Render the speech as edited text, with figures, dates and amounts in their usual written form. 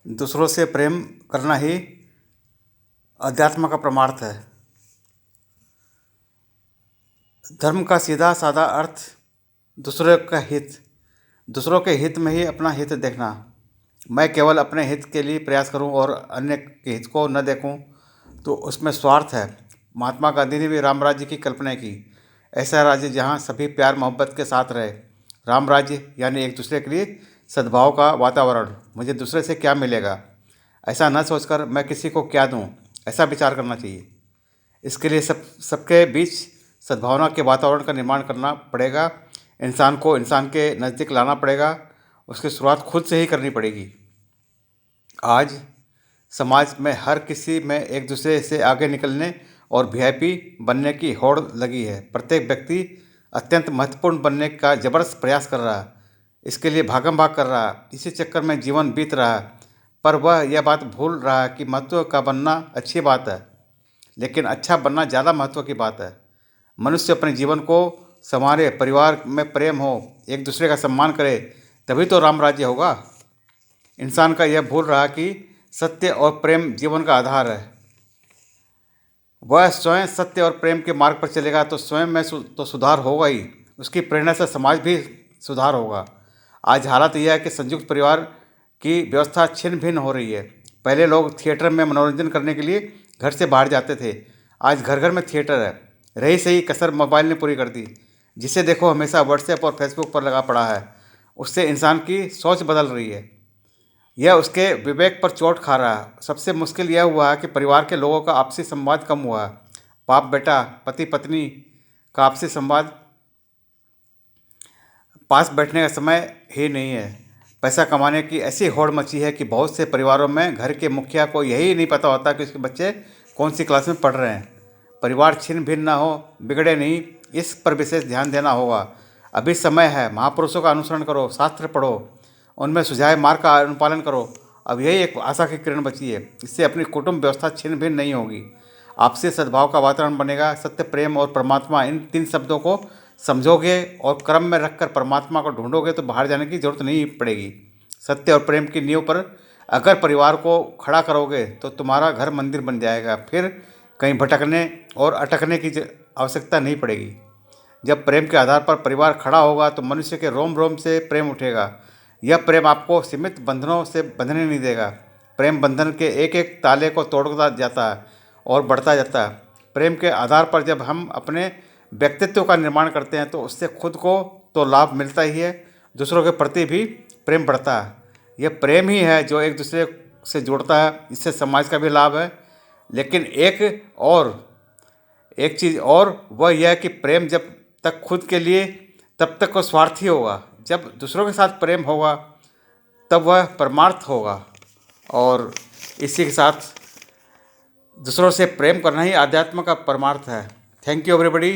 दूसरों से प्रेम करना ही अध्यात्म का परमार्थ है। धर्म का सीधा साधा अर्थ दूसरों का हित, दूसरों के हित में ही अपना हित देखना। मैं केवल अपने हित के लिए प्रयास करूं और अन्य के हित को न देखूं तो उसमें स्वार्थ है। महात्मा गांधी ने भी राम राज्य की कल्पना की, ऐसा राज्य जहां सभी प्यार मोहब्बत के साथ रहे। राम राज्य यानी एक दूसरे के लिए सद्भाव का वातावरण। मुझे दूसरे से क्या मिलेगा, ऐसा न सोचकर मैं किसी को क्या दूं, ऐसा विचार करना चाहिए। इसके लिए सबके बीच सद्भावना के वातावरण का निर्माण करना पड़ेगा। इंसान को इंसान के नज़दीक लाना पड़ेगा। उसकी शुरुआत खुद से ही करनी पड़ेगी। आज समाज में हर किसी में एक दूसरे से आगे निकलने और वीआईपी बनने की होड़ लगी है। प्रत्येक व्यक्ति अत्यंत महत्वपूर्ण बनने का जबरदस्त प्रयास कर रहा है। इसके लिए भागम भाग कर रहा है। इसी चक्कर में जीवन बीत रहा है। पर वह यह बात भूल रहा है कि महत्व का बनना अच्छी बात है, लेकिन अच्छा बनना ज़्यादा महत्व की बात है। मनुष्य अपने जीवन को संवारे, परिवार में प्रेम हो, एक दूसरे का सम्मान करे, तभी तो राम राज्य होगा। इंसान का यह भूल रहा कि सत्य और प्रेम जीवन का आधार है। वह स्वयं सत्य और प्रेम के मार्ग पर चलेगा तो स्वयं में तो सुधार होगा ही, उसकी प्रेरणा से समाज भी सुधार होगा। आज हालत यह है कि संयुक्त परिवार की व्यवस्था छिन्न भिन्न हो रही है। पहले लोग थिएटर में मनोरंजन करने के लिए घर से बाहर जाते थे। आज घर घर में थिएटर है। रही सही कसर मोबाइल ने पूरी कर दी। जिसे देखो हमेशा व्हाट्सएप और फेसबुक पर लगा पड़ा है। उससे इंसान की सोच बदल रही है। यह उसके विवेक पर चोट खा रहा है। सबसे मुश्किल यह हुआ है कि परिवार के लोगों का आपसी संवाद कम हुआ है। बाप बेटा, पति पत्नी का आपसी संवाद, पास बैठने का समय ही नहीं है। पैसा कमाने की ऐसी होड़ मची है कि बहुत से परिवारों में घर के मुखिया को यही नहीं पता होता कि उसके बच्चे कौन सी क्लास में पढ़ रहे हैं। परिवार छिन्न भिन्न ना हो, बिगड़े नहीं, इस पर विशेष ध्यान देना होगा। अभी समय है। महापुरुषों का अनुसरण करो, शास्त्र पढ़ो, उनमें सुझाए मार्ग का अनुपालन करो। अब यही एक आशा की किरण बची है। इससे अपनी कुटुंब व्यवस्था छिन्न भिन्न नहीं होगी। आपसी सद्भाव का वातावरण बनेगा। सत्य, प्रेम और परमात्मा, इन तीन शब्दों को समझोगे और क्रम में रखकर परमात्मा को ढूंढोगे तो बाहर जाने की जरूरत नहीं पड़ेगी। सत्य और प्रेम की नींव पर अगर परिवार को खड़ा करोगे तो तुम्हारा घर मंदिर बन जाएगा। फिर कहीं भटकने और अटकने की आवश्यकता नहीं पड़ेगी। जब प्रेम के आधार पर परिवार खड़ा होगा तो मनुष्य के रोम रोम से प्रेम उठेगा। यह प्रेम आपको सीमित बंधनों से बंधने नहीं देगा। प्रेम बंधन के एक एक ताले को तोड़ता जाता है और बढ़ता जाता है। प्रेम के आधार पर जब हम अपने व्यक्तित्व का निर्माण करते हैं तो उससे खुद को तो लाभ मिलता ही है, दूसरों के प्रति भी प्रेम बढ़ता है। यह प्रेम ही है जो एक दूसरे से जोड़ता है। इससे समाज का भी लाभ है। लेकिन एक चीज़ और वह यह है कि प्रेम जब तक खुद के लिए तब तक वो स्वार्थी होगा। जब दूसरों के साथ प्रेम होगा तब वह परमार्थ होगा। और इसी के साथ दूसरों से प्रेम करना ही आध्यात्म का परमार्थ है। Thank you everybody.